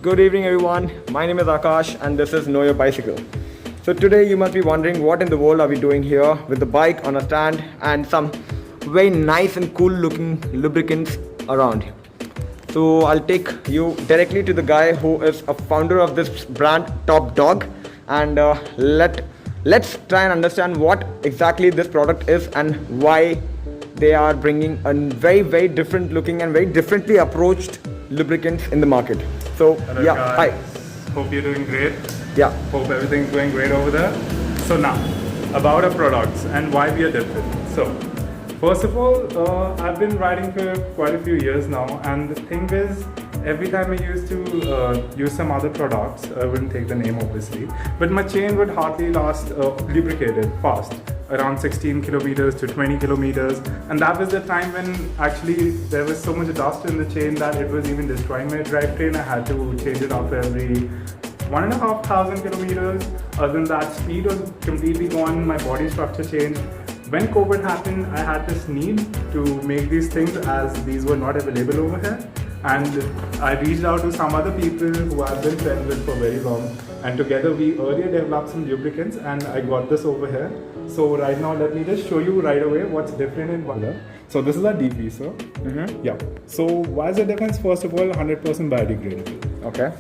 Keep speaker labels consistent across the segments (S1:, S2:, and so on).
S1: Good evening everyone, my name is Akash and this is Know Your Bicycle. So today you must be wondering what in the world are we doing here with the bike on a stand and some very nice and cool looking lubricants around. So I'll take you directly to the guy who is a founder of this brand, Top Dog, and let's try and understand what exactly this product is and why they are bringing a very different looking and very differently approached lubricants in the market. So
S2: Hello
S1: yeah,
S2: guys.
S1: hi.
S2: Hope you're doing great.
S1: Yeah.
S2: Hope everything's going great over there. So now, about our products and why we are different. So, first of all, I've been riding for quite a few years now, and the thing is, every time I used to use some other products, I wouldn't take the name obviously, but my chain would hardly last lubricated fast, around 16 kilometers to 20 kilometers, and that was the time when actually there was so much dust in the chain that it was even destroying my drivetrain. I had to change it after every 1,500 kilometers. Other than that, speed was completely gone, my body structure changed. When COVID happened, I had this need to make these things as these were not available over here. And I reached out to some other people who I've been friends with for very long. And together we earlier developed some lubricants and I got this over here. So right now, let me just show you right away what's different in one. So this is our degreaser. Yeah. So why is the difference? First of all, 100% biodegradable.
S1: Okay.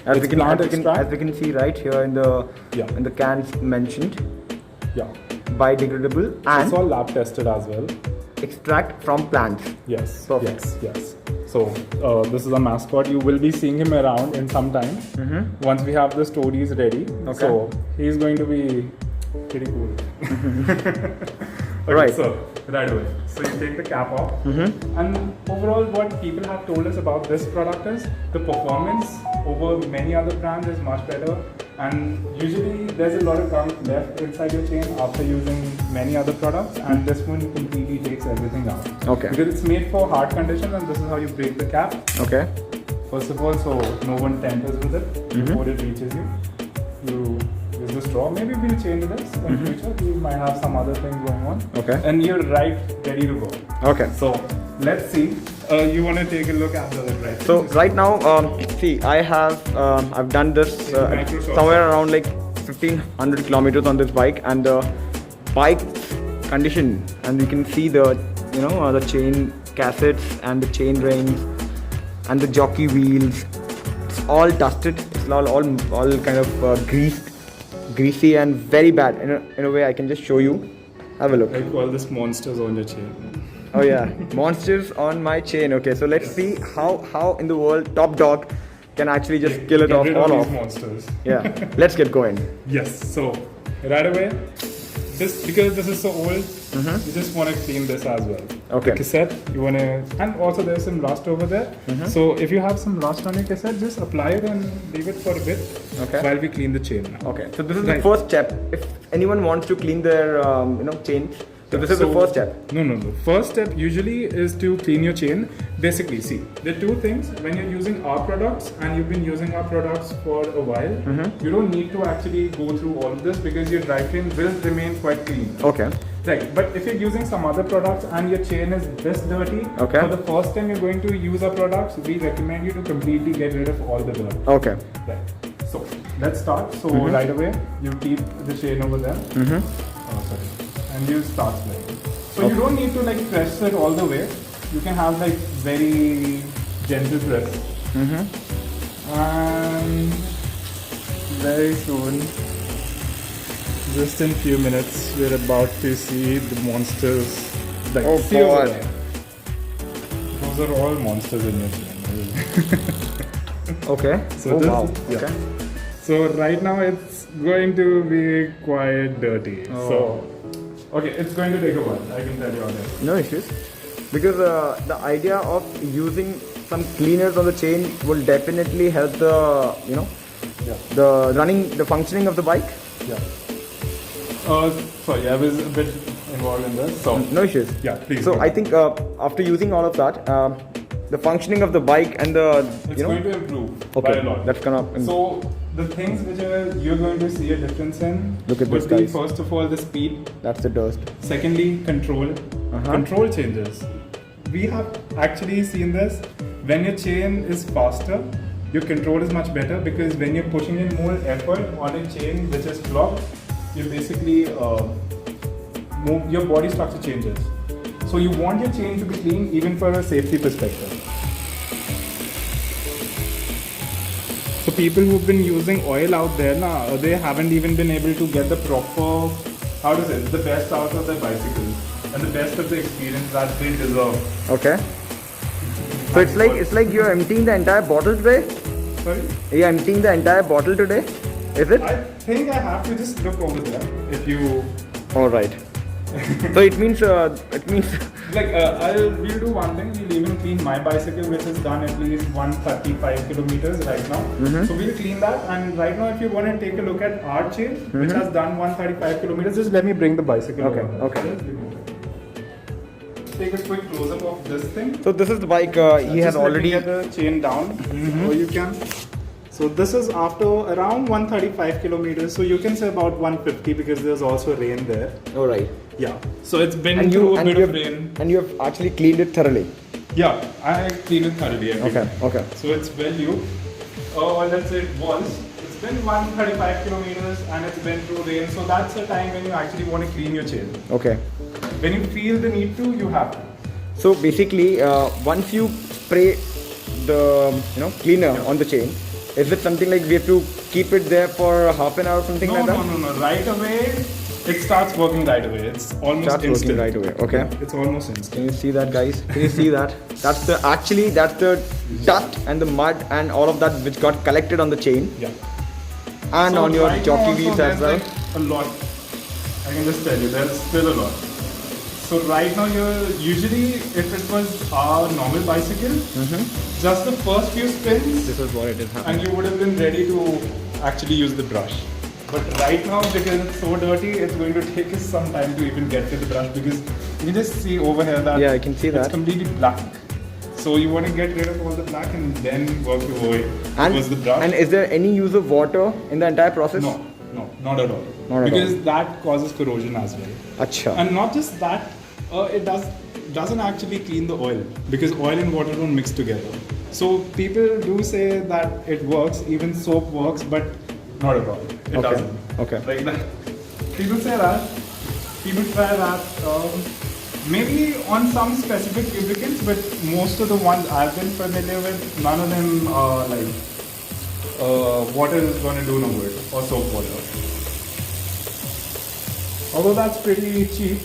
S1: As we can see right here in the cans mentioned.
S2: Yeah.
S1: Biodegradable and
S2: it's all lab tested as well.
S1: Extract from plants.
S2: Yes.
S1: Perfect.
S2: Yes. So this is a mascot. You will be seeing him around in some time. Once we have the stories ready.
S1: Okay.
S2: So he's going to be pretty cool. Okay,
S1: right.
S2: So right away. So you take the cap off. And overall, what people have told us about this product is the performance over many other brands is much better. And usually there's a lot of gunk left inside your chain after using many other products, and this one completely takes everything out.
S1: Okay.
S2: Because it's made for hard conditions, and this is how you break the cap.
S1: Okay.
S2: First of all, so no one tampers with it before it reaches you. You use the straw. Maybe we'll change this in future. We might have some other things going on.
S1: Okay.
S2: And you're ready to go.
S1: Okay.
S2: So let's see. You want to take a look at the right?
S1: So right now, see, I've done this somewhere around like 1,500 kilometers on this bike, and the bike condition, and you can see the the chain cassettes and the chain rings and the jockey wheels. It's all dusted. It's all kind of greasy and very bad. In a way, I can just show you. Have a look.
S2: Like all these monsters on your chain.
S1: Oh yeah, monsters on my chain. Okay, so let's see how in the world Top Dog can actually just kill it off all off.
S2: Monsters.
S1: Yeah, let's get going.
S2: Yes. So right away, just because this is so old, you just want to clean this as well.
S1: Okay.
S2: The cassette, you want to, and also there's some rust over there. So if you have some rust on your cassette, just apply it and leave it for a bit while we clean the chain.
S1: Okay. So this is the first step. If anyone wants to clean their chains. So this is the first step.
S2: No. First step usually is to clean your chain. Basically, see, there are two things. When you're using our products and you've been using our products for a while, you don't need to actually go through all of this because your drivetrain will remain quite clean.
S1: Okay.
S2: Right, but if you're using some other products and your chain is this dirty, for the first time you're going to use our products, we recommend you to completely get rid of all the dirt.
S1: Okay.
S2: Right. So let's start. So right away, you keep the chain over there. Oh, sorry. And you start playing. So you don't need to like press it all the way. You can have like very gentle press. And very soon, just in few minutes, we're about to see the monsters. Like,
S1: oh
S2: see over
S1: God!
S2: there. Those are all monsters in your chain.
S1: Okay.
S2: So
S1: Okay.
S2: So right now it's going to be quite dirty. So. Okay, it's going to take a while, I can tell you already.
S1: No issues. Because the idea of using some cleaners on the chain will definitely help the the functioning of the bike.
S2: Yeah. Sorry, I was a bit involved in this. So
S1: no issues.
S2: Yeah, please.
S1: So I think after using all of that, the functioning of the bike and the
S2: it's going to improve by
S1: okay,
S2: a lot.
S1: that's gonna.
S2: So the things which you're going to see a difference in
S1: Look at
S2: would
S1: this,
S2: be
S1: guys.
S2: first of all the speed.
S1: That's the dust.
S2: Secondly, control. Control changes. We have actually seen this when your chain is faster. your control is much better, because when you're pushing in more effort on a chain which is blocked, you basically move, your body structure changes. So you want your chain to be clean even for a safety perspective. So people who've been using oil out there now, they haven't even been able to get the proper, how to say, the best out of their bicycles and the best of the experience that they deserve.
S1: Okay. So it's like you're emptying the entire bottle today?
S2: Sorry?
S1: You're emptying the entire bottle today? Is it?
S2: I think I have to just look over there if you...
S1: Alright. So it means
S2: Like, we'll do one thing, we'll even clean my bicycle, which has done at least 135 kilometers right now. So we'll clean that, and right now if you want to take a look at our chain, which has done 135 kilometers, just let me bring the bicycle
S1: Okay,
S2: over.
S1: okay.
S2: Just give me a second. Take a quick close-up of this thing.
S1: so this is the bike he has
S2: Just let me
S1: already...
S2: get the chain down, or you can. So this is after around 135 kilometers, so you can say about 150 because there's also rain there.
S1: Alright.
S2: Yeah. So it's been through a bit of rain.
S1: And you have actually cleaned it thoroughly.
S2: Yeah, I cleaned it thoroughly every
S1: Okay,
S2: time.
S1: okay.
S2: So it's well used. Or let's say it was. It's been 135 kilometers and it's been through rain. So that's the time when you actually want to clean your chain.
S1: Okay.
S2: When you feel the need to, you have to.
S1: So basically, once you spray the cleaner on the chain, is it something like we have to keep it there for half an hour or something like that?
S2: No. Right away, it starts working right away. It's almost
S1: Starts
S2: instant.
S1: working right away. Okay.
S2: Yeah, it's almost instant.
S1: Can you see that, guys? Can you see that? That's the dust and the mud and all of that which got collected on the chain
S2: Yeah.
S1: and
S2: So
S1: on your
S2: right
S1: jockey
S2: now
S1: wheels
S2: also
S1: as well.
S2: there's like a lot. I can just tell you, there's still a lot. So right now, usually if it was our normal bicycle, just the first few spins,
S1: This is what it is happening.
S2: and you would have been ready to actually use the brush. But right now, because it's so dirty, it's going to take us some time to even get to the brush, because you can just see over here that
S1: Yeah, I can see that.
S2: it's completely black. So you want to get rid of all the black and then work your way towards the brush.
S1: And is there any use of water in the entire process?
S2: No, not at all.
S1: Not at
S2: Because that causes corrosion as well.
S1: Acha.
S2: And not just that, it doesn't actually clean the oil, because oil and water don't mix together. So people do say that it works, even soap works, but not at all. It
S1: Okay.
S2: doesn't.
S1: Okay.
S2: Like that. People say that. People try that. Maybe on some specific lubricants, but most of the ones I've been familiar with, none of them are like water is going to do no good, or soap water. Although that's pretty cheap,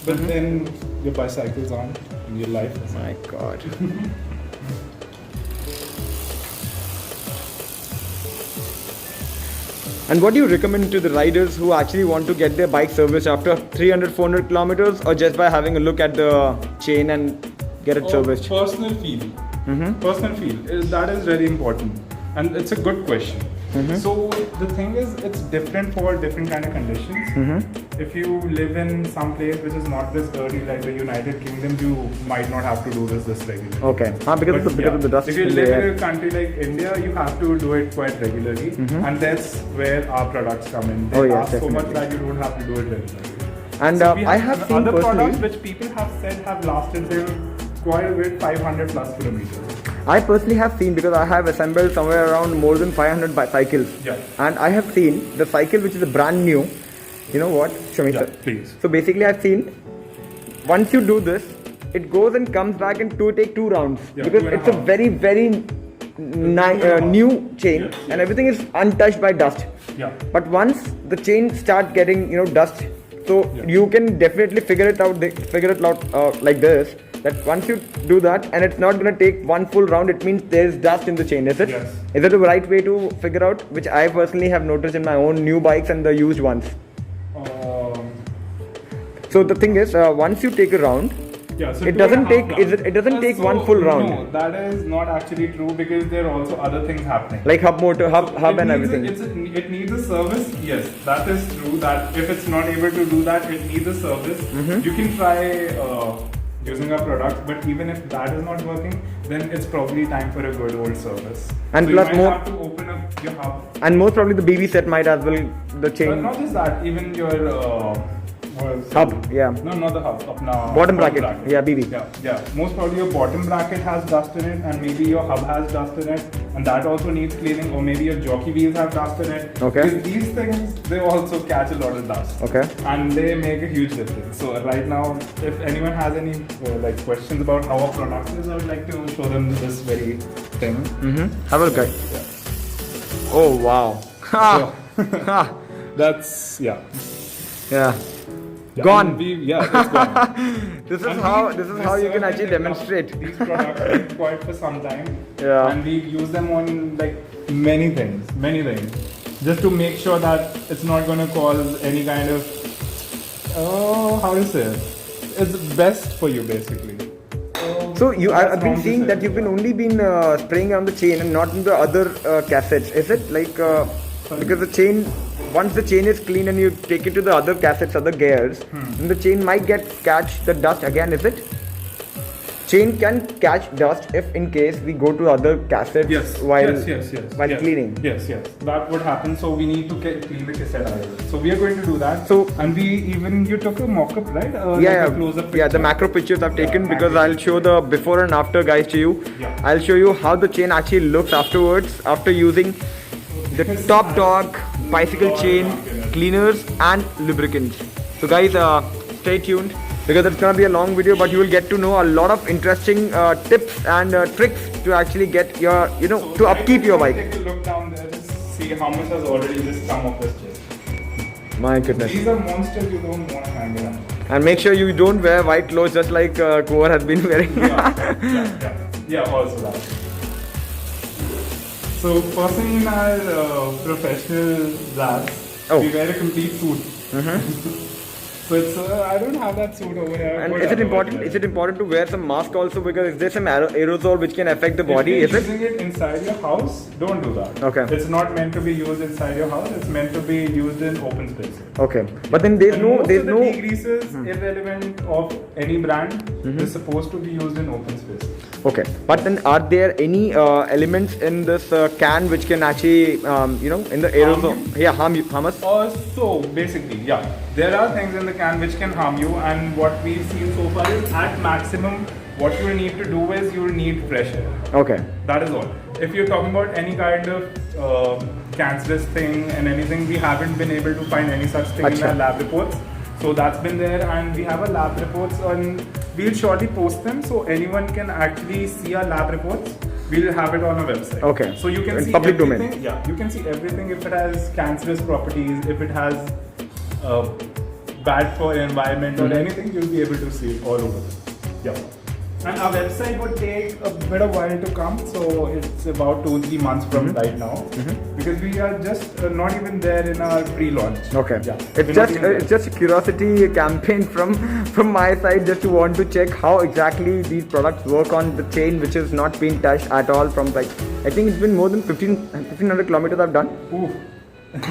S2: but then your bicycles aren't in your life.
S1: My God. And what do you recommend to the riders who actually want to get their bike serviced after 300-400 kilometers, or just by having a look at the chain and get it serviced?
S2: Personal feel. Personal feel that is very important, and it's a good question. So the thing is, it's different for different kind of conditions. If you live in some place which is not this dirty, like the United Kingdom, you might not have to do this regularly.
S1: Okay. Because of the dust
S2: If you
S1: in the
S2: live
S1: air.
S2: in a country like India, you have to do it quite regularly, and that's where our products come in. They
S1: Oh, yes,
S2: ask so much
S1: definitely.
S2: that you don't have to do it regularly.
S1: And
S2: So we
S1: I have seen
S2: other
S1: personally.
S2: products which people have said have lasted till quite a bit, 500 plus kilometers.
S1: I personally have seen, because I have assembled somewhere around more than 500 cycles.
S2: Yeah.
S1: And I have seen the cycle which is a brand new. You know what? Show me,
S2: Yeah,
S1: sir.
S2: please.
S1: So basically, I've seen once you do this, it goes and comes back and take 2 rounds,
S2: Yeah,
S1: because
S2: 2.5.
S1: it's a very new chain,
S2: Yes,
S1: and everything is untouched by dust.
S2: Yeah.
S1: But once the chain start getting dust, so
S2: Yeah.
S1: you can definitely figure it out like this. That once you do that and it's not gonna take one full round, it means there is dust in the chain, is it?
S2: Yes.
S1: Is it the right way to figure out? Which I personally have noticed in my own new bikes and the used ones. So the thing is, once you take a round,
S2: Yeah, so
S1: it
S2: 2.5
S1: doesn't take.
S2: rounds.
S1: It doesn't take
S2: So,
S1: one full round.
S2: No, that is not actually true, because there are also other things happening.
S1: Like hub motor, hub and
S2: needs
S1: everything.
S2: It needs a service. Yes, that is true. That if it's not able to do that, it needs a service. You can try using our product, but even if that is not working, then it's probably time for a good old service.
S1: And
S2: so
S1: plus
S2: you might
S1: more-
S2: have to open up your hub.
S1: And most probably the BB set might as well the
S2: But
S1: chain.
S2: not just that, even your was
S1: Hub, yeah.
S2: No, not the hub. Apna
S1: Bottom bracket. Yeah, BB.
S2: Yeah. Most probably your bottom bracket has dust in it, and maybe your hub has dust in it, and that also needs cleaning, or maybe your jockey wheels have dust in it.
S1: Okay.
S2: Because these things, they also catch a lot of dust.
S1: Okay.
S2: And they make a huge difference. So right now, if anyone has any like questions about how a product is, I would like to show them this very thing.
S1: Have a look, guys.
S2: Yeah.
S1: Oh wow. Ha. Ha.
S2: That's yeah.
S1: Yeah.
S2: Yeah,
S1: Gone.
S2: and it's gone.
S1: This is
S2: And
S1: how
S2: we-
S1: this is
S2: we
S1: how you can
S2: certainly
S1: actually
S2: developed
S1: demonstrate.
S2: These products quite for some time.
S1: Yeah.
S2: And we use them on like many things, just to make sure that it's not going to cause any kind of how to say it? It's best for you basically.
S1: So I've been
S2: wrong to
S1: seeing
S2: say,
S1: that you've been only been spraying on the chain and not in the other cassettes. Is it like because the chain, once the chain is clean and you take it to the other cassettes, other gears, then the chain might catch the dust again. Is it? Chain can catch dust if in case we go to other cassettes while cleaning.
S2: Yes, that would happen. So we need to clean the cassette either. So we are going to do that.
S1: So-
S2: and you took a mock-up, right?
S1: Yeah,
S2: like a close-up
S1: yeah. The
S2: picture?
S1: macro pictures I've taken
S2: Yeah,
S1: because
S2: macro
S1: I'll show the before and after guys to you.
S2: Yeah.
S1: I'll show you how the chain actually looks afterwards after using the Top Dog bicycle chain cleaners and lubricants. So guys, stay tuned because it's gonna be a long video, but you will get to know a lot of interesting tips and tricks to actually get your, to upkeep your bike.
S2: Take a look down there, just see how much has already just come off this chain.
S1: My goodness.
S2: These are monsters you don't want to hang around.
S1: And make sure you don't wear white clothes just like Kuvar has been wearing.
S2: Yeah, also that. So first thing in our professional labs,
S1: Oh.
S2: we wear a complete suit. So it's I don't have that suit over here.
S1: And
S2: but
S1: is it
S2: I
S1: important?
S2: wear
S1: Is it important to wear some mask also because is there some aerosol which can affect the body?
S2: If
S1: Is
S2: you're
S1: it?
S2: using it inside your house, don't do that.
S1: Okay.
S2: It's not meant to be used inside your house. It's meant to be used in open spaces.
S1: Okay, but then there's
S2: And
S1: no,
S2: most
S1: there's
S2: of the
S1: no.
S2: degreasers, irrelevant of any brand, is supposed to be used in open spaces.
S1: Okay, but then are there any elements in this can which can actually, in the aerosol, harm us?
S2: So basically, yeah, there are things in the can which can harm you, and what we've seen so far is at maximum, what you will need to do is you will need fresh air.
S1: Okay,
S2: That is all. If you're talking about any kind of cancerous thing and anything, we haven't been able to find any such thing in
S1: Acha.
S2: our lab reports. So that's been there, and we have a lab reports on. We'll shortly post them so anyone can actually see our lab reports. We'll have it on our website.
S1: Okay.
S2: So you can
S1: In
S2: see
S1: public
S2: everything.
S1: domain.
S2: Yeah, you can see everything if it has cancerous properties, if it has bad for environment or anything, you'll be able to see it all over. Yeah. And our website would take a bit of while to come, so it's about 2-3 months from right now, because we are just not even there in our pre-launch.
S1: okay.
S2: Yeah.
S1: It's
S2: We're not
S1: just
S2: even there.
S1: it's just a curiosity campaign from my side, just to want to check how exactly these products work on the chain, which has not been touched at all. From like, I think it's been more than 1500 kilometers I've done.
S2: Ooh.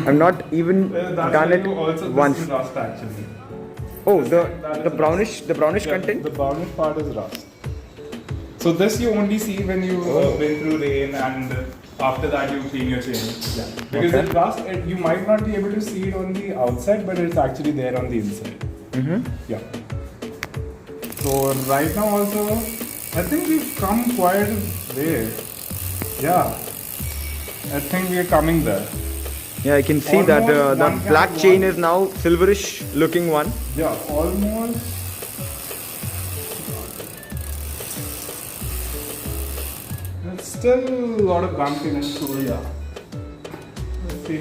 S1: I've not even
S2: That's
S1: done
S2: why
S1: it
S2: you also
S1: once.
S2: This is rust actually.
S1: Oh,
S2: That
S1: the
S2: is
S1: brownish
S2: Yeah,
S1: content.
S2: The brownish part is rust. So this you only see when you went through rain, and after that you clean your chain. Yeah. Because
S1: Okay.
S2: the rust, you might not be able to see it on the outside, but it's actually there on the inside. Yeah. So right now also, I think we've come quite a way. Yeah. I think we are coming there.
S1: Yeah, I can see that
S2: Almost
S1: the
S2: one
S1: black
S2: can
S1: chain
S2: one.
S1: is now silverish looking one.
S2: Yeah, almost. There's still a lot of bumpiness, so yeah. Let's see.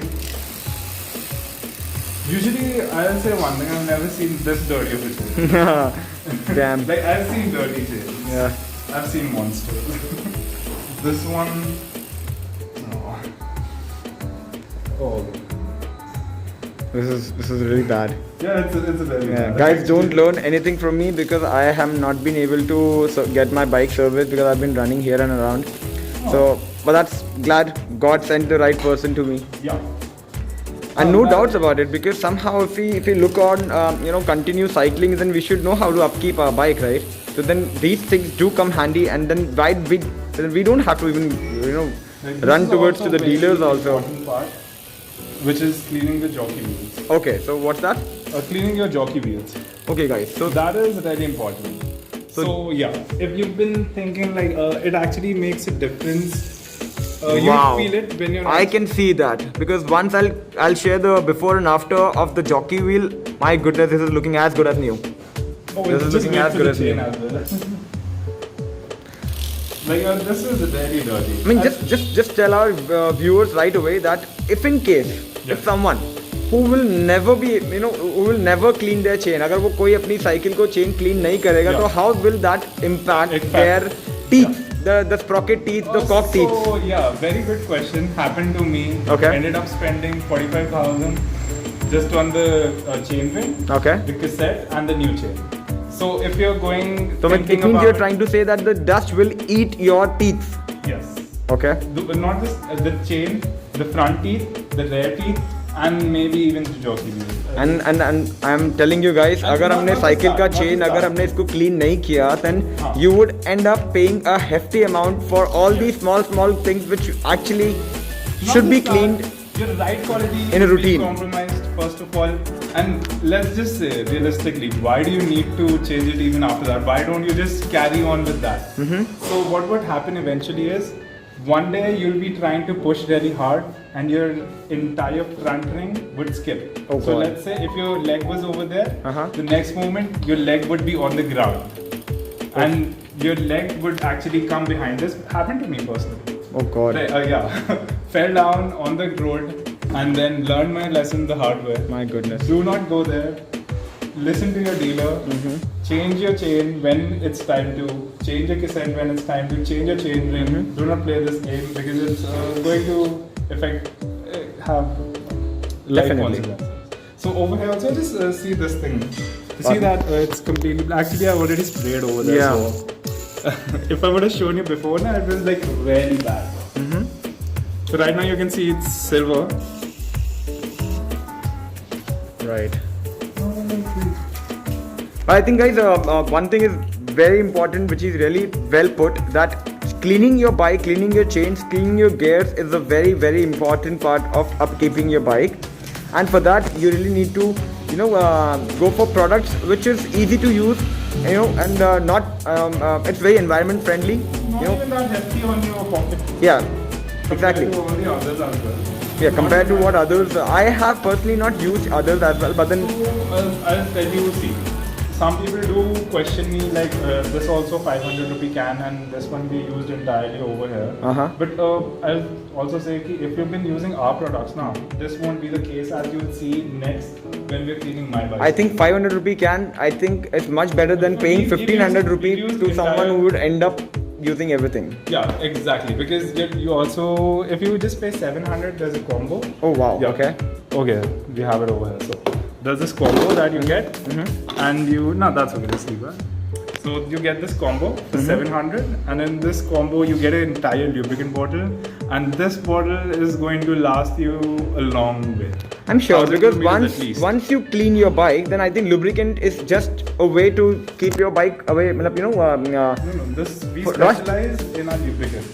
S2: Usually, I'll say one thing, I've never seen this dirty of a chain.
S1: Damn.
S2: Like, I've seen dirty chains.
S1: Yeah.
S2: I've seen monsters. This one. No. Oh.
S1: This is really bad.
S2: Yeah, it's a very
S1: Yeah,
S2: bad.
S1: guys, don't learn anything from me because I have not been able to get my bike serviced because I've been running here and around. So, but that's glad God sent the right person to me.
S2: Yeah.
S1: And no doubts about it because somehow if we look on continue cycling, then we should know how to upkeep our bike, right? So then these things do come handy, and then we don't have to even
S2: Like, this
S1: run
S2: is
S1: towards
S2: also
S1: to the
S2: very
S1: dealers also.
S2: important part, which is cleaning the jockey wheels.
S1: Okay, so what's that?
S2: cleaning your jockey wheels.
S1: Okay, guys.
S2: So that is really important. So yeah, if you've been thinking like it actually makes a difference. You
S1: Wow.
S2: feel it when you're.
S1: I can see that because once I'll share the before and after of the jockey wheel. My goodness, this is looking as good as new.
S2: Oh,
S1: This
S2: it's
S1: is
S2: just
S1: looking
S2: made
S1: as
S2: for
S1: good
S2: the
S1: as
S2: chain
S1: new.
S2: as well. Like this is very dirty.
S1: I mean, just tell our viewers right away that if in case if someone who will never be who will never clean their chain, अगर वो कोई अपनी cycle को chain clean नहीं करेगा तो how will that impact their teeth, the sprocket teeth, the cock teeth?
S2: So yeah, very good question. Happened to me.
S1: Okay.
S2: Ended up spending 45,000 just on the chain ring,
S1: Okay.
S2: the cassette, and the new chain. So if you're going,
S1: So it
S2: thinking
S1: means
S2: about
S1: you're trying to say that the dust will eat your teeth.
S2: yes,
S1: Okay.
S2: not just the chain, the front teeth, the rear teeth, and maybe even the jockey wheel.
S1: And I'm telling you guys,
S2: And
S1: अगर
S2: not-
S1: हमने
S2: not
S1: cycle
S2: just
S1: का
S2: that, not
S1: chain
S2: just
S1: अगर
S2: that.
S1: हमने इसको clean नहीं किया, then
S2: हाँ.
S1: you would end up paying a hefty amount for all these small things which actually
S2: Not
S1: should be
S2: just that,
S1: cleaned.
S2: Your ride quality
S1: in a
S2: will be
S1: routine.
S2: compromised first of all, and let's just say realistically, why do you need to change it even after that? Why don't you just carry on with that? So what would happen eventually is one day you'll be trying to push really hard and your entire front ring would skip.
S1: Oh,
S2: so
S1: God.
S2: let's say if your leg was over there,
S1: Uh-huh.
S2: the next moment your leg would be on the ground, and your leg would actually come behind. This happened to me personally.
S1: Oh God.
S2: Yeah, fell down on the road and then learned my lesson the hard way.
S1: My goodness.
S2: Do not go there. Listen to your dealer. Change your chain when it's time to. Change your cassette when it's time to. Change your chain ring. Do not play this game because it's going to have life
S1: Definitely.
S2: consequences. So over here also just see this thing. You see that it's completely. Actually, I already sprayed over there.
S1: Yeah.
S2: So if I would have shown you before, now it was like really bad. So right now you can see it's silver.
S1: Right. I think guys, one thing is very important, which is really well put, that cleaning your bike, cleaning your chains, cleaning your gears is a very important part of upkeeping your bike. And for that, you really need to, go for products which is easy to use, and not, it's very environment friendly.
S2: Not even that hefty on your pocket.
S1: Yeah, exactly.
S2: Compared to all the others as well.
S1: Yeah, compared to what others, I have personally not used others as well, but then
S2: I'll tell you, see, some people do question me like this also 500 rupee can and this one we used entirely over here.
S1: Uh-huh.
S2: But I'll also say ki if you've been using our products now, this won't be the case as you'll see next when we're cleaning my bike.
S1: I think 500 rupee can, I think it's much better than paying
S2: We've
S1: 1500
S2: used-
S1: rupee
S2: we've used
S1: to someone
S2: entire-
S1: who would end up using everything.
S2: Yeah, exactly. Because you also, if you just pay 700, there's a combo.
S1: Oh wow,
S2: Yeah.
S1: okay.
S2: Okay, we have it over here. So there's this combo that you get, and that's okay. Just leave it. So you get this combo for 700, and in this combo you get an entire lubricant bottle, and this bottle is going to last you a long way.
S1: I'm sure
S2: 1,000
S1: because
S2: kilometers at least.
S1: once you clean your bike, then I think lubricant is just a way to keep your bike away.
S2: No, this we
S1: For rust?
S2: specialize in our lubricant.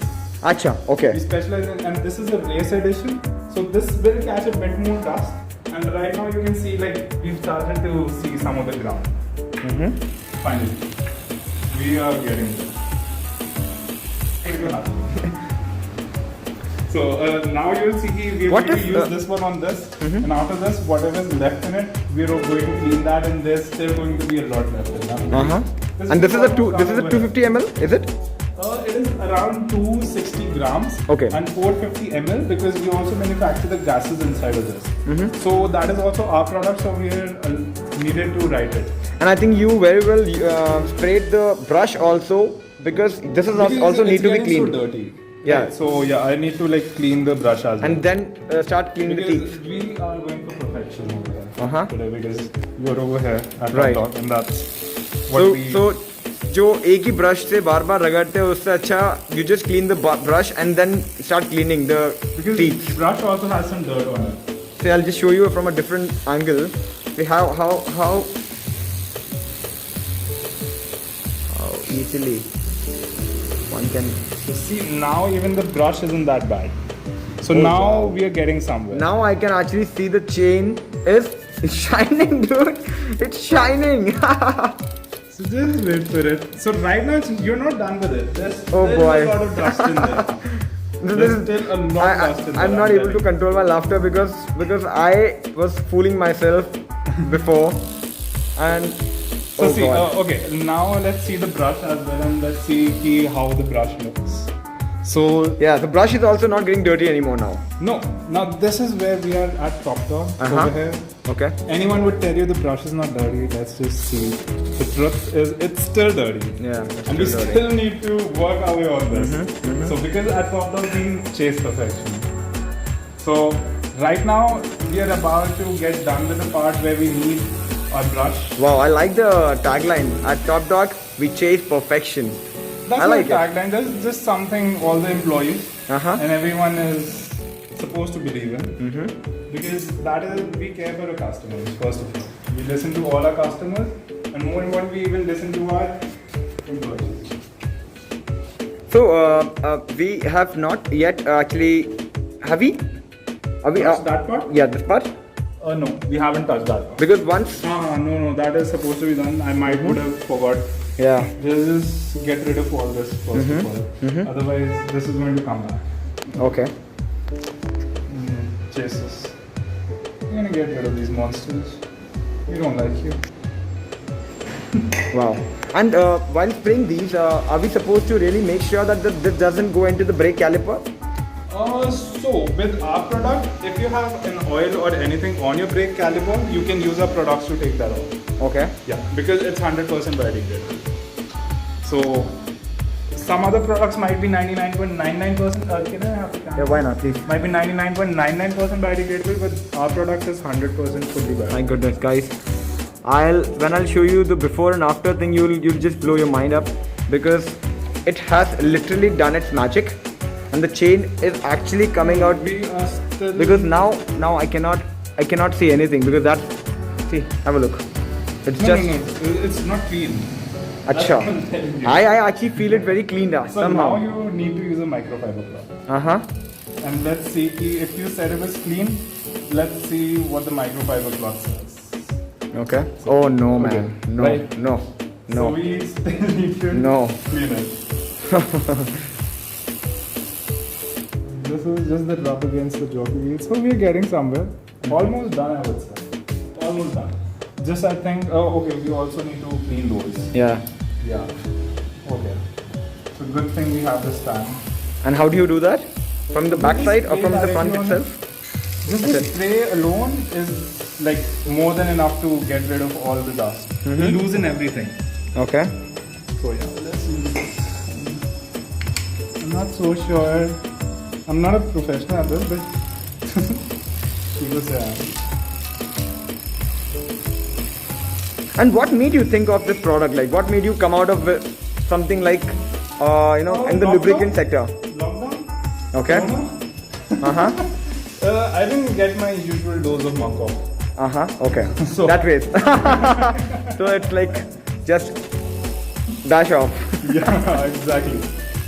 S1: Acha,
S2: We
S1: okay.
S2: specialize in, and this is a race edition, so this will catch a bit more dust. And right now you can see like we've started to see some of the ground. Finally, we are getting there. It will happen. So now you'll see we're
S1: What
S2: going
S1: if,
S2: to use this one on this, and after this, whatever is left in it, we're going to clean that, and there's still going to be a lot left in that.
S1: Uh-huh. And this is a 250 ml, is it?
S2: It is around 260 grams
S1: Okay.
S2: and 450 ml because we also manufacture the gases inside of this. So that is also our product, so we are needed to write it.
S1: And I think you very well sprayed the bruch also because this is
S2: Because
S1: also
S2: it's
S1: need to be
S2: getting
S1: cleaned.
S2: So dirty.
S1: Yeah.
S2: Right, so yeah, I need to like clean the brush as well.
S1: And then start cleaning the
S2: because
S1: teeth.
S2: we are going for perfection over here
S1: Uh-huh.
S2: today because you're over here at
S1: Right.
S2: the top, and that's what
S1: So,
S2: we.
S1: so जो एक ही brush से बार बार रगड़ते हैं उससे अच्छा you just clean the brush and then start cleaning the
S2: because
S1: teeth.
S2: brush also has some dirt on it.
S1: So I'll just show you from a different angle. We have how easily one can.
S2: So see, now even the brush isn't that bad. So
S1: Oh,
S2: now
S1: wow.
S2: we are getting somewhere.
S1: Now I can actually see the chain is It's shining, dude. It's shining.
S2: So just wait for it. So right now you're not done with it. There's
S1: Oh,
S2: still
S1: boy.
S2: a lot of dust in there. There's still a lot of dust in there.
S1: I'm not able to control my laughter because I was fooling myself before, and
S2: So see,
S1: God.
S2: okay, now let's see the brush as well, and let's see how the brush looks. So
S1: Yeah, the brush is also not getting dirty anymore now.
S2: no, now this is where we are at Top Dog over here.
S1: Okay.
S2: Anyone would tell you the brush is not dirty. Let's just see. The truth is, it's still dirty.
S1: Yeah. it's
S2: And we
S1: still dirty.
S2: still need to work our way on this. So because at Top Dog we chase perfection. So right now we are about to get done with the part where we need our brush.
S1: Wow, I like the tagline. At Top Dog, we chase perfection.
S2: That's
S1: I like
S2: my
S1: it.
S2: tagline. That's just something all the employees
S1: Uh-huh.
S2: and everyone is supposed to believe in. Because that is, we care for our customers first of all. We listen to all our customers, and more importantly, we even listen to our employees.
S1: So, we have not yet actually. Have we? Are we?
S2: Touch that part?
S1: Yeah, this part.
S2: No, we haven't touched that part.
S1: Because once.
S2: No, that is supposed to be done. I might would have forgot.
S1: Yeah.
S2: Just get rid of all this first of all. Otherwise, this is going to come back.
S1: Okay.
S2: Jesus. You're gonna get rid of these monsters. We don't like you.
S1: Wow. And while spraying these, are we supposed to really make sure that this doesn't go into the brake caliper?
S2: So with our product, if you have an oil or anything on your brake caliper, you can use our products to take that off.
S1: Okay.
S2: Yeah, because it's 100% biodegradable. So some other products might be 99.99%. Can I have the camera?
S1: Yeah, why not, please?
S2: Might be 99.99% biodegradable, but our product is 100% fully biodegradable.
S1: My goodness, guys. When I'll show you the before and after thing, you'll just blow your mind up because it has literally done its magic, and the chain is actually coming out.
S2: We are still
S1: Because now I cannot see anything because that's, see, have a look. It's
S2: no,
S1: just
S2: no, no, it's not clean.
S1: Acha.
S2: That's what I'm telling you.
S1: I actually feel it very clean now,
S2: So
S1: somehow.
S2: now you need to use a microfiber cloth.
S1: Uh-huh.
S2: And let's see if you said it was clean, let's see what the microfiber cloth says.
S1: Okay. Oh no, man.
S2: Okay.
S1: No.
S2: Right.
S1: No.
S2: So
S1: No.
S2: we still need to
S1: No.
S2: clean it. This is just the rub against the jockey wheel. So we're getting somewhere. Almost done, I would say. Almost done. Just I think, okay, we also need to clean those.
S1: Yeah.
S2: Yeah. Okay. So good thing we have this stand.
S1: And how do you do that? From the back side or from the front
S2: Directly on
S1: itself?
S2: Just the spray alone is like more than enough to get rid of all the dust. We loosen everything.
S1: Okay.
S2: So yeah, let's use this. I'm not so sure. I'm not a professional at this, but she was
S1: And what made you think of this product? Like, what made you come out of something like, in the
S2: lockdown?
S1: lubricant sector?
S2: Lockdown?
S1: Okay.
S2: Corona?
S1: Uh-huh.
S2: I didn't get my usual dose of Mako.
S1: Uh-huh. Okay.
S2: So-
S1: That way. So it's like just dash off.
S2: Yeah, exactly.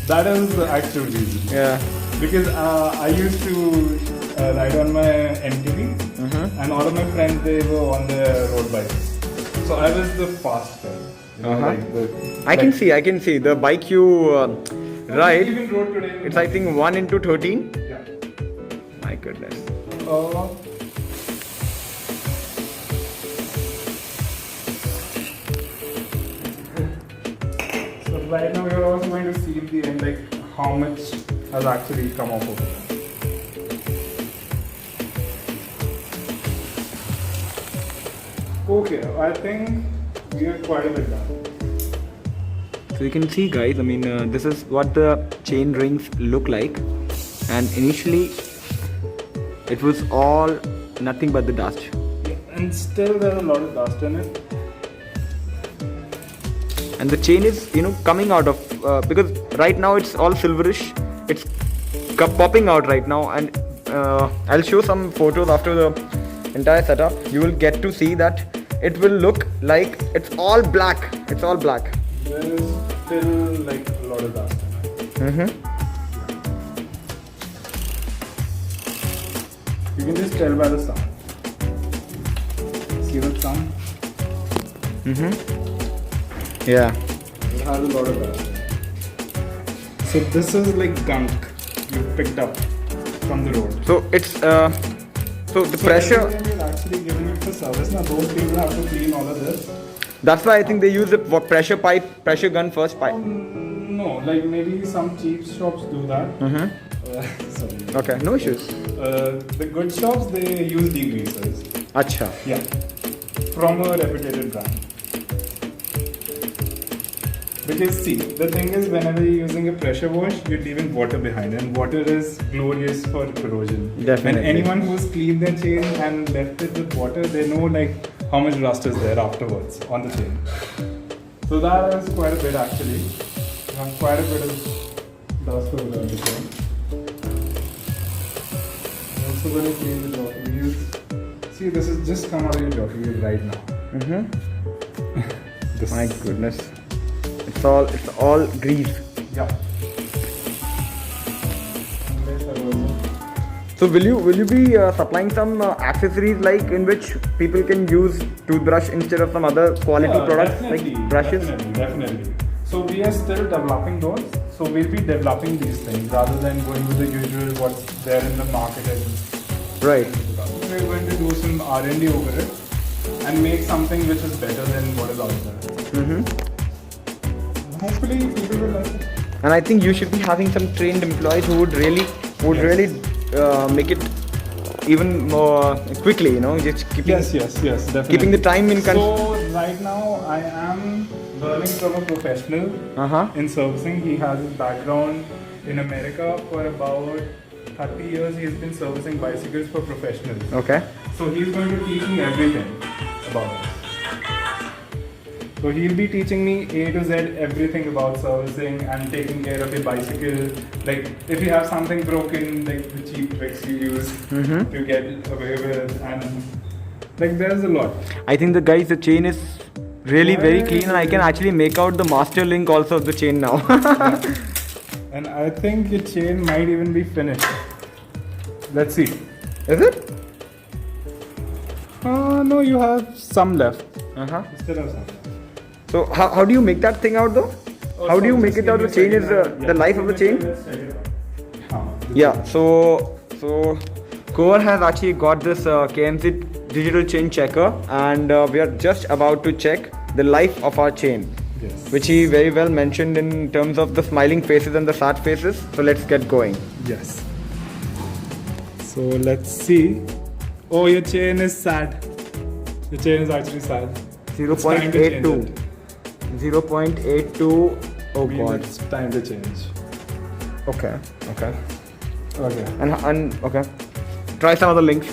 S2: That is the actual reason.
S1: Yeah.
S2: Because I used to ride on my MTV, and all of my friends they were on their road bikes. So I was the fast guy. You know, like the,
S1: I can see the bike you ride.
S2: Even rode today.
S1: It's I think 1x13.
S2: Yeah.
S1: My goodness.
S2: So right now we are also going to see in the end like how much has actually come off of it. Okay, I think we are quite a bit done.
S1: So you can see, guys. I mean, this is what the chain rings look like, and initially it was all nothing but the dust.
S2: And still there's a lot of dust in it.
S1: And the chain is coming out of because right now it's all silverish. It's popping out right now, and I'll show some photos after the entire setup. You will get to see that it will look like it's all black. It's all black.
S2: There is still like a lot of dust in it. You can just tell by the sound. See the thumb?
S1: Yeah.
S2: It has a lot of that. So this is like gunk you picked up from the road.
S1: So it's so the pressure.
S2: You're actually giving it for service. Now those people have to clean all of this.
S1: That's why I think they use the pressure pressure gun first pipe.
S2: No, like maybe some cheap shops do that. Sorry.
S1: Okay, no issues.
S2: The good shops they use degreasers.
S1: Acha.
S2: Yeah, from a reputed brand. Because see, the thing is, whenever you're using a pressure wash, you're leaving water behind, and water is glorious for corrosion.
S1: Definitely.
S2: And anyone who's cleaned their chain and left it with water, they know like how much rust is there afterwards on the chain. So that is quite a bit actually. Quite a bit of dust over there on the chain. I'm also going to clean the jockey wheels. See, this is just come out of your jockey wheel right now. This-
S1: My goodness. It's all grease.
S2: Yeah.
S1: So will you be supplying some accessories like in which people can use toothbrush instead of some other quality products like brushes?
S2: Definitely. So we are still developing those. So we'll be developing these things rather than going with the usual what's there in the market.
S1: Right.
S2: We're going to do some R&D over it and make something which is better than what is out there. Hopefully people will like it.
S1: And I think you should be having some trained employees who would really make it even more quickly. You know, just keeping
S2: Yes, definitely.
S1: keeping the time in control.
S2: So right now I am learning from a professional in servicing. He has his background in America for about 30 years. He has been servicing bicycles for professionals.
S1: Okay.
S2: So he's going to teach me everything about it. So he'll be teaching me A to Z everything about servicing and taking care of your bicycle. Like if you have something broken, like the cheap tricks you use to get away with, and like there's a lot.
S1: I think the chain is really very clean, and I can actually make out the master link also of the chain now.
S2: And I think your chain might even be finished. Let's see.
S1: Is it?
S2: No, you have some left.
S1: Uh huh.
S2: You still have some.
S1: So how do you make that thing out though? How do you make it out? The chain is the life of the chain. Yeah. So Core has actually got this KMC digital chain checker, and we are just about to check the life of our chain,
S2: Yes.
S1: which he very well mentioned in terms of the smiling faces and the sad faces. So let's get going.
S2: Yes. So let's see. Oh, your chain is sad. Your chain is actually sad.
S1: 0.82. 0.82. Oh god.
S2: It's time to change.
S1: Okay. Okay.
S2: Okay.
S1: And okay. Try some other links.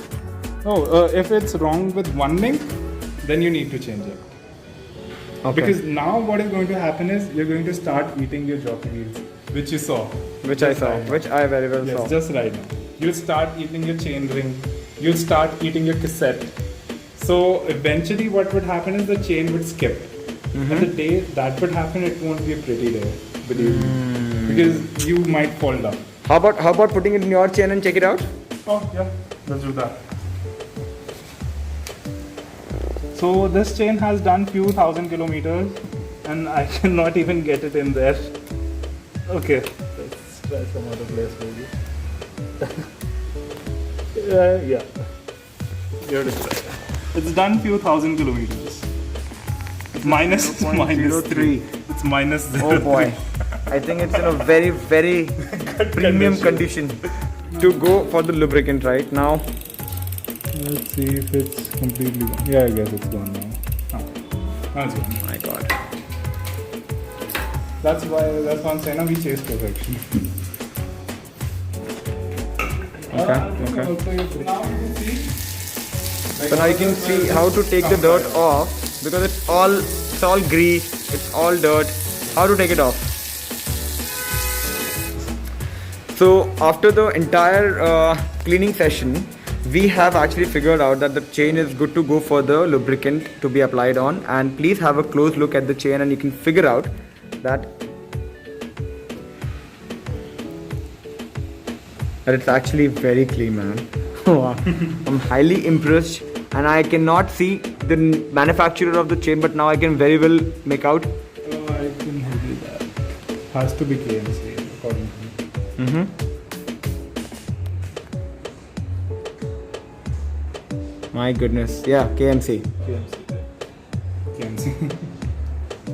S2: Oh, if it's wrong with one link, then you need to change it.
S1: Okay.
S2: Because now what is going to happen is you're going to start eating your jockey wheels, which you saw.
S1: Which I saw.
S2: Right now.
S1: Which I very well
S2: Yes,
S1: saw.
S2: just right now. You'll start eating your chain ring. You'll start eating your cassette. So eventually what would happen is the chain would skip. And the day that would happen, it won't be a pretty day, believe me. Because you might fall down.
S1: How about putting it in your chain and check it out?
S2: Oh yeah, let's do that. So this chain has done few thousand kilometers and I cannot even get it in there. Okay, let's try some other place maybe. Yeah, here it is. It's done few thousand kilometers. Minus
S1: 0.03.
S2: It's minus 0.
S1: Oh boy. I think it's in a very, very premium condition to go for the lubricant right now.
S2: Let's see if it's completely gone. Yeah, I guess it's gone now. Now it's gone.
S1: My god.
S2: That's why I'm saying now we chase perfection.
S1: Okay.
S2: Now you can see.
S1: So now you can see how to take the dirt off, because it's all grease, it's all dirt. How to take it off? So after the entire cleaning session, we have actually figured out that the chain is good to go for the lubricant to be applied on. And please have a close look at the chain and you can figure out that it's actually very clean, man. Wow. I'm highly impressed, and I cannot see the manufacturer of the chain, but now I can very well make out.
S2: I can help you that. Has to be KMC according to me.
S1: Mm-hmm. My goodness, yeah, KMC.
S2: KMC.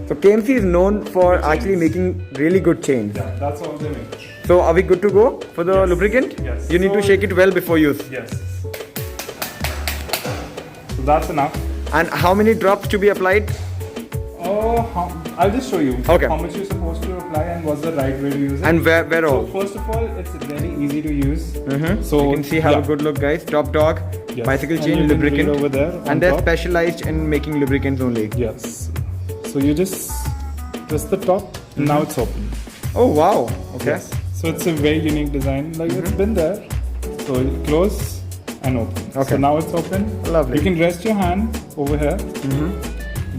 S1: So KMC is known for actually making really good chains.
S2: Yeah, that's all they make.
S1: So are we good to go for the
S2: Yes.
S1: lubricant?
S2: Yes.
S1: You need to
S2: So-
S1: shake it well before use.
S2: Yes. So that's enough.
S1: And how many drops to be applied?
S2: I'll just show you
S1: Okay.
S2: how much you're supposed to apply and what's the right way to use it.
S1: And where
S2: so
S1: all?
S2: first of all, it's very easy to use.
S1: Mm-hmm.
S2: So
S1: you can see, have a good look, guys. Top Dog,
S2: Yes.
S1: bicycle
S2: And
S1: chain
S2: you can read
S1: lubricant,
S2: over there on
S1: and they're
S2: top.
S1: specialized in making lubricants only.
S2: Yes. So you just press the top, and now it's open.
S1: Oh wow! Okay.
S2: Yes. So it's a very unique design. Like it's been there. So you close and open.
S1: Okay.
S2: So now it's open.
S1: Lovely.
S2: You can rest your hand over here,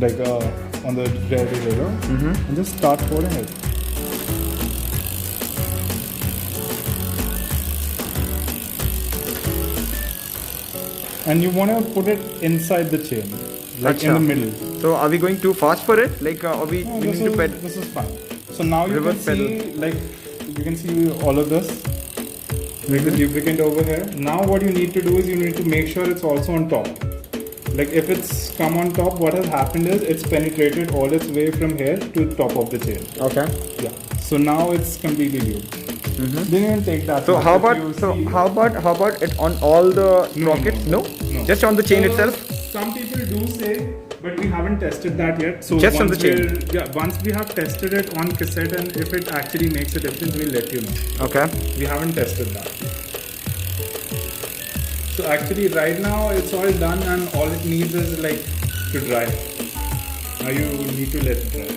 S2: like on the radiator, and just start pouring it. And you want to put it inside the chain, like in
S1: Acha.
S2: the middle.
S1: So are we going too fast for it? Like are we
S2: No,
S1: we
S2: this
S1: need to
S2: is,
S1: pedal?
S2: this is fine. So now you
S1: Reverse
S2: can see, like, you can see all of this, like the lubricant over here. Now what you need to do is you need to make sure it's also on top. Like if it's come on top, what has happened is it's penetrated all its way from here to the top of the chain.
S1: Okay.
S2: Yeah. So now it's completely lubed. Didn't even take that.
S1: So
S2: much.
S1: how
S2: If
S1: about
S2: you
S1: so
S2: see-
S1: how about it on all the
S2: No,
S1: sprockets?
S2: no,
S1: No?
S2: no.
S1: Just on the chain
S2: So,
S1: itself?
S2: Some people do say, but we haven't tested that yet. So
S1: Just on
S2: once
S1: the chain?
S2: once we have tested it on cassette, and if it actually makes a difference, we'll let you know.
S1: Okay.
S2: We haven't tested that. So actually, right now it's all done, and all it needs is like to dry. Now you need to let it dry.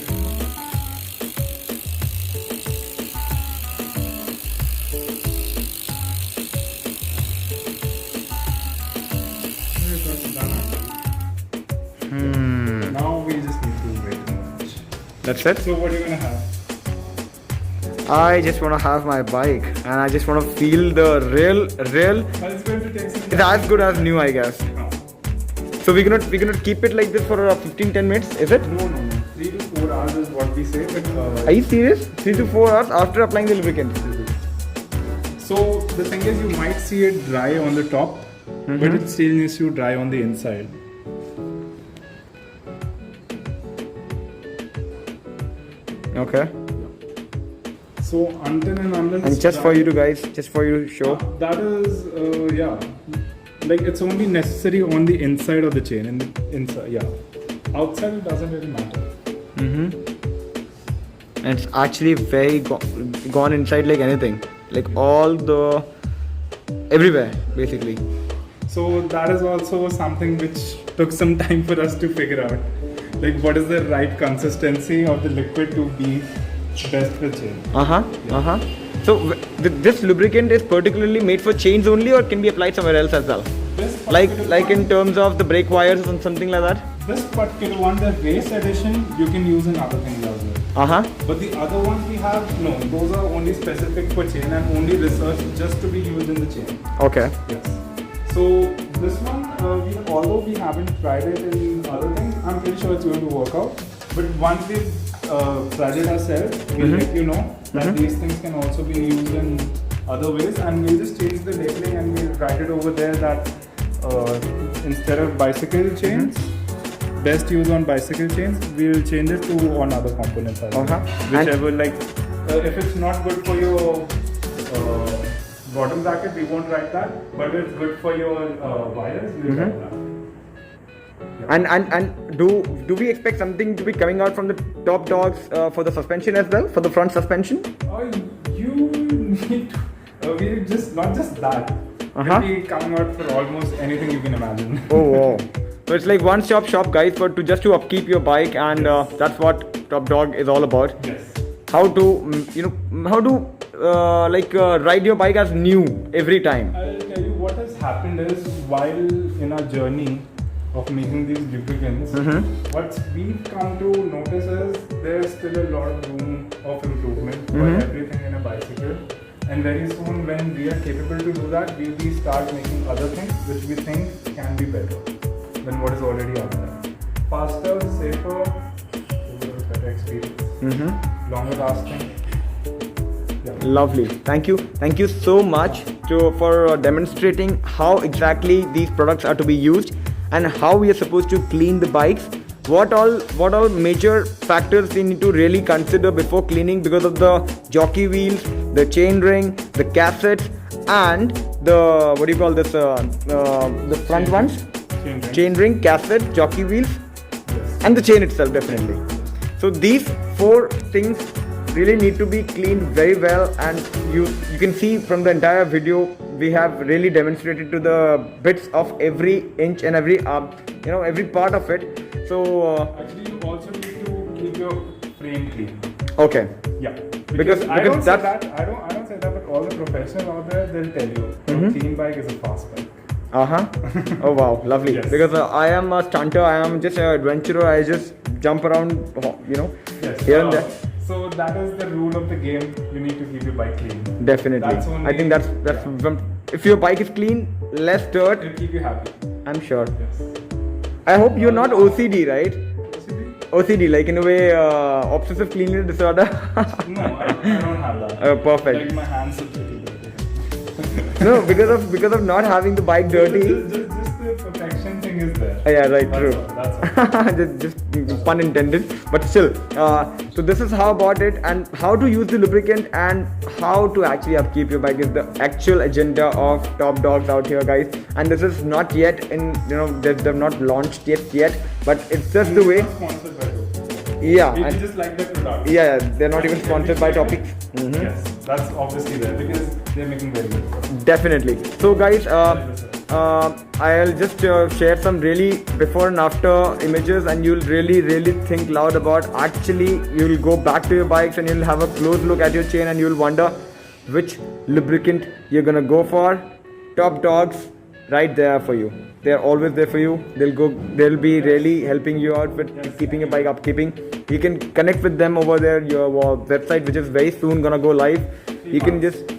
S2: That's done actually. Now we just need to wait a moment.
S1: That's it.
S2: So what are you gonna have?
S1: I just want to have my bike and I just want to feel the real.
S2: Well, it's going to take some
S1: It's as good as new, I guess.
S2: No.
S1: So we're gonna keep it like this for 15-10 minutes, is it?
S2: No. 3 to 4 hours is what we say, but
S1: Are you serious? 3 to 4 hours after applying the lubricant.
S2: so the thing is, you might see it dry on the top, but it still needs to dry on the inside.
S1: Okay.
S2: So until and unless
S1: And
S2: it's
S1: just for
S2: dry-
S1: you to guys, just for you to show.
S2: That is, yeah. Like it's only necessary on the inside of the chain, in the inside, yeah. Outside it doesn't really matter.
S1: And it's actually very gone inside like anything. Like all the everywhere basically.
S2: So that is also something which took some time for us to figure out. Like what is the right consistency of the liquid to be best for chain.
S1: So this lubricant is particularly made for chains only, or can be applied somewhere else as well?
S2: This
S1: Like
S2: particular
S1: in
S2: one-
S1: terms of the brake wires or something like that.
S2: This particular one, the race edition, you can use in other things as well. But the other ones we have, no, those are only specific for chain and only researched just to be used in the chain.
S1: Okay.
S2: Yes. So this one, although we haven't tried it in other things, I'm pretty sure it's going to work out. But once we've tried it ourselves, we'll let you know that these things can also be used in other ways, and we'll just change the labeling and we'll write it over there that instead of bicycle chains, best use on bicycle chains, we'll change it to on other components as well. Whichever, like if it's not good for your bottom bracket, we won't write that, but if it's good for your wires, we'll write that.
S1: And do we expect something to be coming out from the Top Dogs for the suspension as well, for the front suspension?
S2: You need to, we just not just that. We'll be coming out for almost anything you can imagine.
S1: Oh wow. So it's like one-stop shop, guys, for to upkeep your bike, and that's what Top Dog is all about.
S2: Yes.
S1: How to ride your bike as new every time.
S2: I'll tell you what has happened is while in our journey of making these lubricants, what we've come to notice is there's still a lot of room of improvement for everything in a bicycle. And very soon, when we are capable to do that, we'll start making other things which we think can be better. than what is already out there. Faster, safer, better experience, longer lasting. Yeah.
S1: Lovely. Thank you so much for demonstrating how exactly these products are to be used and how we are supposed to clean the bikes. What all major factors we need to really consider before cleaning, because of the jockey wheels, the chain ring, the cassettes, and the what do you call this? The front ones, chain ring, cassette, jockey wheels, and the chain itself, definitely. So these 4 things really need to be cleaned very well, and you can see from the entire video we have really demonstrated to the bits of every inch and every every part of it. So
S2: Actually, you also need to keep your frame clean.
S1: okay,
S2: Yeah.
S1: Because
S2: I don't say
S1: that's-
S2: that. I don't say that, but all the professionals out there, they'll tell you a clean bike is a fast bike.
S1: oh wow, lovely.
S2: Yes.
S1: Because I am a stunter, I am just an adventurer, I just jump around,
S2: Yes.
S1: here and there.
S2: So that is the rule of the game. You need to keep your bike clean.
S1: Definitely.
S2: That's only-
S1: I think that's if your bike is clean, less dirt,
S2: It'll keep you happy.
S1: I'm sure.
S2: Yes.
S1: I hope you're not OCD, right?
S2: OCD?
S1: OCD, like in a way, obsessive cleanliness disorder.
S2: No, I don't have that.
S1: Perfect.
S2: Like my hands are pretty dirty.
S1: No, because of not having the bike dirty.
S2: Just the perfection thing is there.
S1: Yeah, right,
S2: That's
S1: true.
S2: all, that's all.
S1: just pun intended, but still. So this is how about it, and how to use the lubricant and how to actually upkeep your bike is the actual agenda of Top Dogs out here, guys. And this is not yet in, they've not launched yet, but it's just the way.
S2: Not sponsored by Dope.
S1: Yeah,
S2: We
S1: and
S2: just like the product.
S1: yeah, they're not even sponsored by Topics.
S2: Yes, that's obviously there because they're making very good products.
S1: Definitely. So guys, I'll just share some really before and after images, and you'll really think loud about. Actually, you'll go back to your bikes and you'll have a close look at your chain, and you'll wonder which lubricant you're gonna go for. Top Dogs, right there for you. They're always there for you. They'll be really helping you out with keeping your bike upkeeping. You can connect with them over there. Your website, which is very soon gonna go live. You can just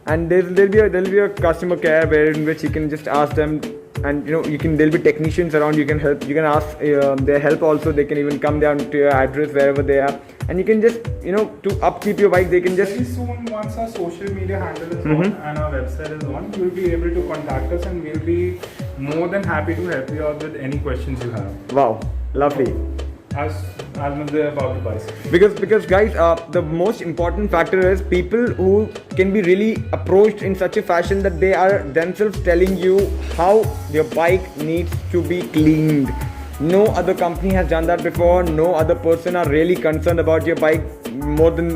S1: and there'll be a customer care in which you can just ask them, and there'll be technicians around. You can ask their help also. They can even come down to your address wherever they are, and you can just to upkeep your bike. They can just
S2: Very soon, once our social media handle is on and our website is on, you'll be able to contact us, and we'll be more than happy to help you out with any questions you have.
S1: wow, lovely.
S2: As Almanzar about the bicycle.
S1: Because guys, the most important factor is people who can be really approached in such a fashion that they are themselves telling you how your bike needs to be cleaned. No other company has done that before. No other person are really concerned about your bike more than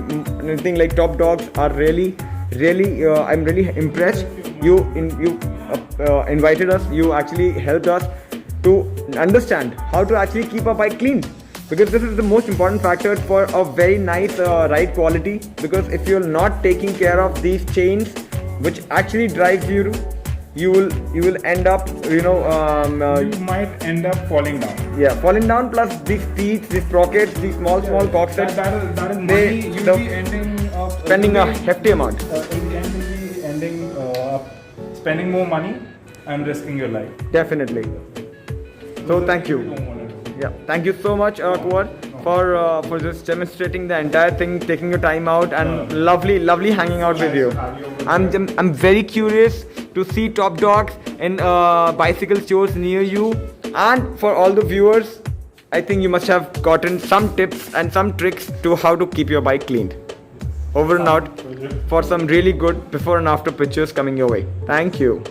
S1: anything. Like Top Dogs are really I'm really impressed. You invited us. You actually helped us to understand how to actually keep a bike clean, because this is the most important factor for a very nice ride quality. Because if you're not taking care of these chains, which actually drives you will end up
S2: You might end up falling down.
S1: falling down. Plus these teeth, these sprockets, these small cocksets,
S2: That is money
S1: they-
S2: you'll
S1: the-
S2: be ending up
S1: spending a hefty amount.
S2: In the end, you'll be ending up spending more money and risking your life.
S1: Definitely. So thank you.
S2: don't wanna do.
S1: Yeah, thank you so much, Kuwar, for just demonstrating the entire thing, taking your time out, and lovely hanging out with you. I'm very curious to see Top Dogs in bicycle stores near you, and for all the viewers, I think you must have gotten some tips and some tricks to how to keep your bike cleaned. Over and out for some really good before and after pictures coming your way. Thank you.